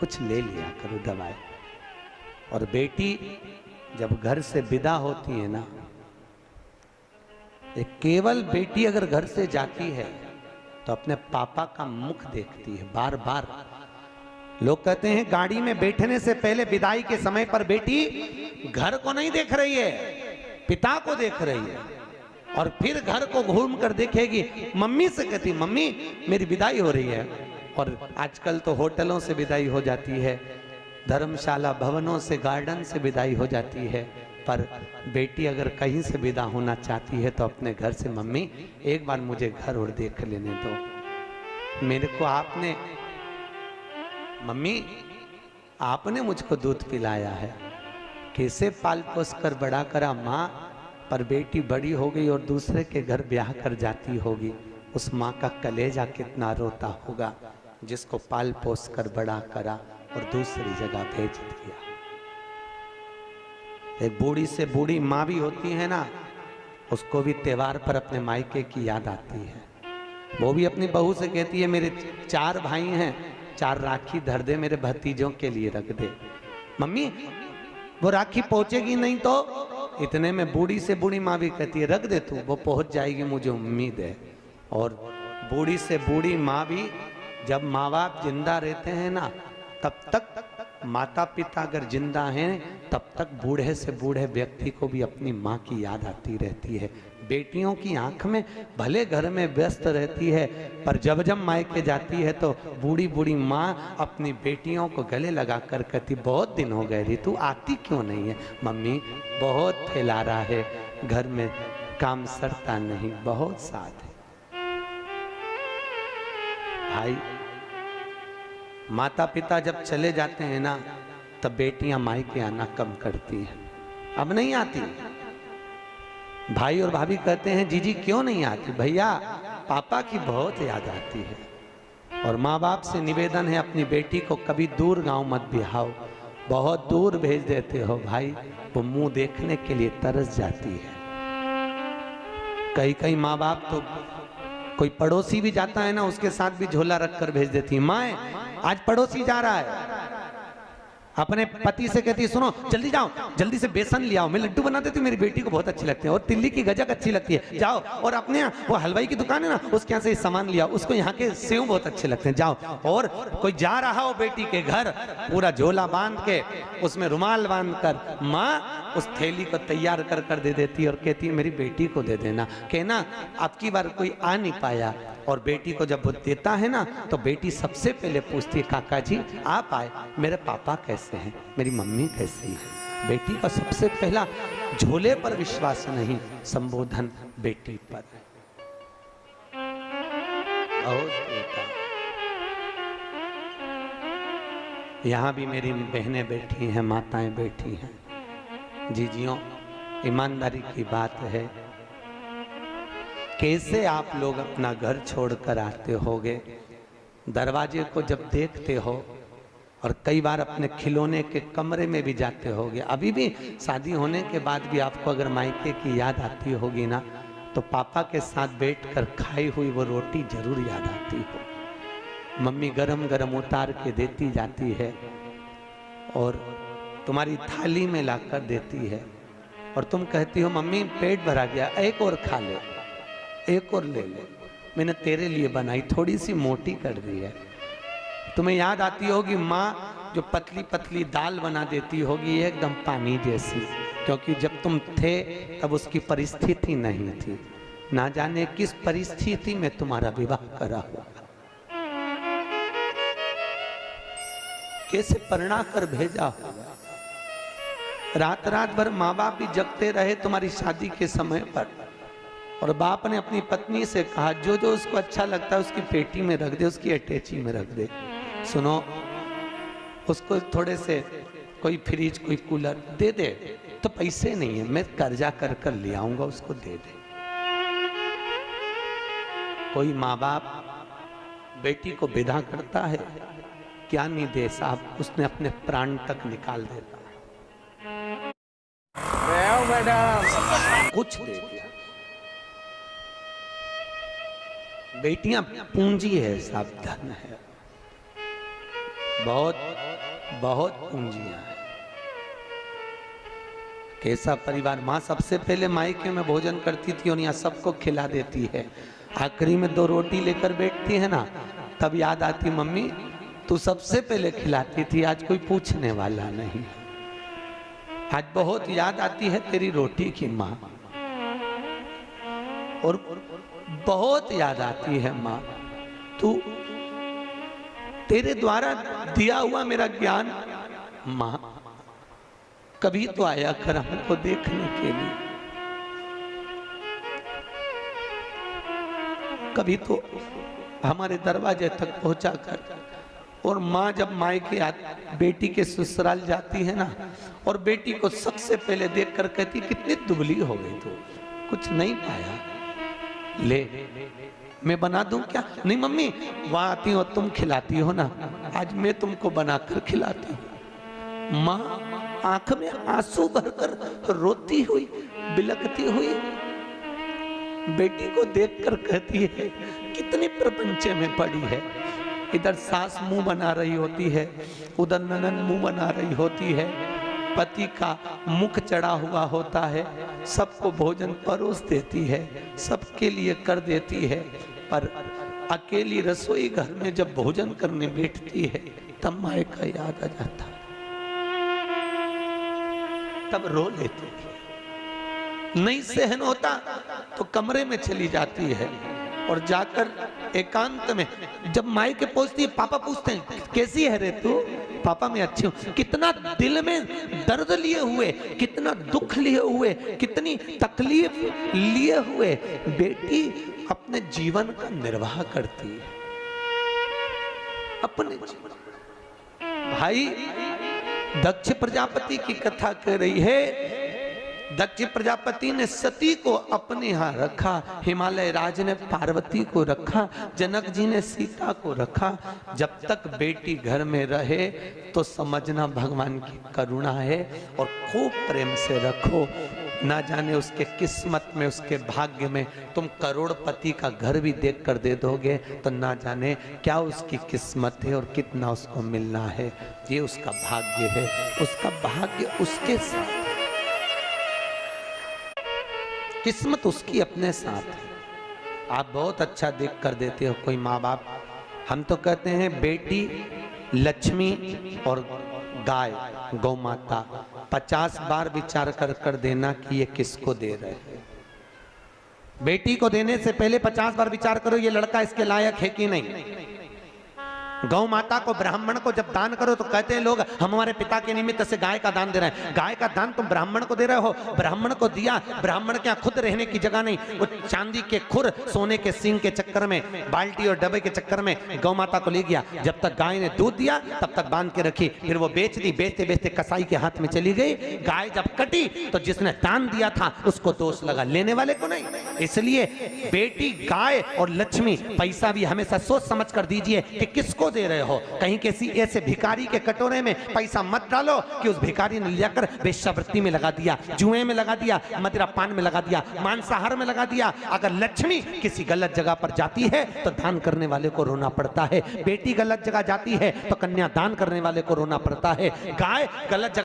कुछ ले लिया करो दवाई। और बेटी जब घर से विदा होती है ना, केवल बेटी अगर घर से जाती है तो अपने पापा का मुख देखती है बार बार। लोग कहते हैं गाड़ी में बैठने से पहले विदाई के समय पर बेटी घर को नहीं देख रही है, पिता को देख रही है, और फिर घर को घूम कर देखेगी। मम्मी से कहती मम्मी मेरी विदाई हो रही है। और आजकल तो होटलों से विदाई हो जाती है, धर्मशाला भवनों से, गार्डन से विदाई हो जाती है, पर बेटी अगर कहीं से विदा होना चाहती है तो अपने घर से मम्मी एक बार मुझे घर और देख लेने दो। मेरे को आपने, मम्मी आपने मुझको दूध पिलाया है, कैसे पाल पोस कर बड़ा करा माँ, पर बेटी बड़ी हो गई और दूसरे के घर ब्याह कर जाती होगी, उस माँ का कलेजा कितना रोता होगा जिसको पाल पोस कर बड़ा करा और दूसरी जगह भेज दिया। एक बूढ़ी से बूढ़ी माँ भी होती है ना, उसको भी त्योहार पर अपने मायके की याद आती है। वो भी अपनी बहू से कहती है मेरे 4 भाई हैं, 4 राखी धर दे मेरे भतीजों के लिए रख दे। मम्मी वो राखी पहुंचेगी नहीं तो, इतने में बूढ़ी से बूढ़ी माँ भी कहती है रख दे तू, वो पहुंच जाएगी मुझे उम्मीद है। और बूढ़ी से बूढ़ी माँ भी, जब माँ बाप जिंदा रहते हैं ना तब तक, माता पिता अगर जिंदा हैं तब तक बूढ़े से बूढ़े व्यक्ति को भी अपनी माँ की याद आती रहती है। बेटियों की आंख में भले घर में व्यस्त रहती है, पर जब जब मायके जाती है तो बूढ़ी बूढ़ी माँ अपनी बेटियों को गले लगा कर कहती बहुत दिन हो गए रे, तू आती क्यों नहीं है? मम्मी बहुत फैला रहा है, घर में काम सरता नहीं, बहुत साथ है। भाई माता पिता जब चले जाते हैं ना तब बेटियां मायके आना कम करती हैं, अब नहीं आती। भाई और भाभी कहते हैं जीजी क्यों नहीं आती? भैया पापा की बहुत याद आती है। और माँ बाप से निवेदन है अपनी बेटी को कभी दूर गांव मत बिहाओ, बहुत दूर भेज देते हो भाई, वो मुंह देखने के लिए तरस जाती है। कई कई माँ बाप तो, कोई पड़ोसी भी जाता है ना उसके साथ भी झोला रख कर भेज देती है। माँ आज पड़ोसी जा रहा है, अपने पति से कहती है सुनो जल्दी जाओ, जल्दी से बेसन ले आओ, मैं लड्डू बना देती हूँ, मेरी बेटी को बहुत अच्छी लगती है, और तिल्ली की गजक अच्छी लगती है, जाओ। और अपने यहाँ वो हलवाई की दुकान है ना, उसके यहाँ से सामान लिया, उसको यहाँ के सेव बहुत अच्छे लगते हैं, जाओ। और कोई जा रहा हो बेटी के घर, पूरा झोला बांध के, उसमें रुमाल बांध कर, माँ उस थैली को तैयार कर कर दे देती और कहती है मेरी बेटी को दे देना, कहना अब की बार कोई आ नहीं पाया। और बेटी को जब वो देता है ना तो बेटी सबसे पहले पूछती है काका जी आप आए, मेरे पापा कैसे हैं, मेरी मम्मी कैसी है? बेटी का सबसे पहला झोले पर विश्वास नहीं, संबोधन बेटी पर। और यहाँ भी मेरी बहनें बैठी हैं, माताएं बैठी हैं, जीजियों ईमानदारी की बात है, कैसे आप लोग अपना घर छोड़कर आते होगे, दरवाजे को जब देखते हो, और कई बार अपने खिलौने के कमरे में भी जाते होगे। अभी भी शादी होने के बाद भी आपको अगर मायके की याद आती होगी ना तो पापा के साथ बैठकर खाई हुई वो रोटी जरूर याद आती हो। मम्मी गरम गरम उतार के देती जाती है और तुम्हारी थाली में लाकर देती है, और तुम कहती हो मम्मी पेट भरा गया, एक और खा ले, एक और ले ले, मैंने तेरे लिए बनाई, थोड़ी सी मोटी कर दी है। तुम्हें याद आती होगी माँ जो पतली पतली दाल बना देती होगी एकदम पानी जैसी, क्योंकि जब तुम थे तब उसकी परिस्थिति नहीं थी, ना जाने किस परिस्थिति में तुम्हारा विवाह करा होगा, कैसे परिणा कर भेजा होगा। रात रात भर माँ बाप भी जगते रहे तुम्हारी शादी के समय पर, और बाप ने अपनी पत्नी से कहा जो जो उसको अच्छा लगता है उसकी पेटी में रख दे, उसकी अटैची में रख दे। सुनो उसको थोड़े से कोई फ्रिज कोई कूलर दे दे, तो पैसे नहीं है मैं कर्जा कर कर ले आऊंगा, उसको दे दे। कोई माँ बाप बेटी को विदा करता है, क्या नहीं दे साहब, उसने अपने प्राण तक निकाल देता है, कुछ दे दिया। बेटियां पूंजी है, सावधान है। बहुत बहुत पूंजियां हैं। कैसा परिवार। माँ सबसे पहले मायके में भोजन करती थी और यहाँ सबको खिला देती है। आखिरी में 2 रोटी लेकर बैठती है ना, तब याद आती, मम्मी तू सबसे पहले खिलाती थी, आज कोई पूछने वाला नहीं। आज बहुत याद आती है तेरी रोटी की माँ, और बहुत याद आती है माँ, तू तेरे द्वारा दिया हुआ मेरा ज्ञान माँ, कभी तो आया कर हमको देखने के लिए, कभी तो हमारे दरवाजे तक पहुंचा कर। और माँ जब मायके बेटी के ससुराल जाती है ना, और बेटी को सबसे पहले देखकर कहती, कितनी दुबली हो गई तू, कुछ नहीं पाया, ले मैं बना दूं क्या? नहीं मम्मी, वहां आती हो तुम खिलाती हो ना, आज मैं तुमको बनाकर खिलाती हूँ। माँ आंख में आंसू भरकर रोती हुई, बिलखती हुई बेटी को देखकर कहती है, कितनी प्रपंचे में पड़ी है। इधर सास मुंह बना रही होती है, उधर ननद मुंह बना रही होती है, पति का मुख चढ़ा हुआ होता है, सबको भोजन परोस देती है, सबके लिए कर देती है, पर अकेली रसोई घर में जब भोजन करने बैठती है तब माए का याद आ जाता, तब रो लेती है। नहीं सहन होता तो कमरे में चली जाती है और जाकर एकांत में, जब माई के पहुंचती है, पापा पूछते हैं कैसी है रे तू? पापा मैं अच्छी हूं। कितना दिल में दर्द लिए हुए, कितना दुख लिए हुए, कितनी तकलीफ लिए हुए बेटी अपने जीवन का निर्वाह करती है, अपने जीवन। भाई दक्ष प्रजापति की कथा कह रही है, दक्ष प्रजापति ने सती को अपने यहाँ रखा, हिमालय राज ने पार्वती को रखा, जनक जी ने सीता को रखा। जब तक बेटी घर में रहे तो समझना भगवान की करुणा है, और खूब प्रेम से रखो। ना जाने उसके किस्मत में, उसके भाग्य में तुम करोड़पति का घर भी देख कर दे दोगे तो ना जाने क्या उसकी किस्मत है और कितना उसको मिलना है। ये उसका भाग्य है, उसका भाग्य उसके साथ, किस्मत उसकी अपने साथ है। आप बहुत अच्छा देख कर देते हो कोई माँ बाप। हम तो कहते हैं बेटी लक्ष्मी और गाय गौ माता 50 बार विचार कर कर देना कि ये किसको दे रहे हैं। बेटी को देने से पहले 50 बार विचार करो ये लड़का इसके लायक है कि नहीं। गौ माता को, ब्राह्मण को जब दान करो तो कहते हैं लोग हम हमारे पिता के निमित्त से गाय का दान दे रहे हैं। गाय का दान तुम ब्राह्मण को दे रहे हो, ब्राह्मण को दिया, ब्राह्मण क्या खुद रहने की जगह नहीं, वो चांदी के खुर, सोने के सींग के चक्कर में, बाल्टी और डब्बे के चक्कर में गौ माता को ले गया। जब तक गाय ने दूध दिया तब तक बांध के रखी, फिर वो बेच दी, बेचते बेचते कसाई के हाथ में चली गई। गाय जब कटी तो जिसने दान दिया था उसको दोष लगा, लेने वाले को नहीं। इसलिए बेटी, गाय और लक्ष्मी, पैसा भी हमेशा सोच समझ कर दीजिए कि किसको दे रहे हो। कहीं किसी ऐसे भिखारी के कटोरे में पैसा मत डालो कि उस भिखारी ने लेकर वेश्यावृत्ति में लगा दिया, जुए में लगा दिया, मदिरा पान में लगा दिया, मांसाहार में लगा दिया। अगर लक्ष्मी किसी गलत जगह पर जाती है तो दान करने वाले को रोना पड़ता है। बेटी गलत जगह जाती है तो कन्या दान करने वाले को रोना पड़ता है। गाय गलत जगह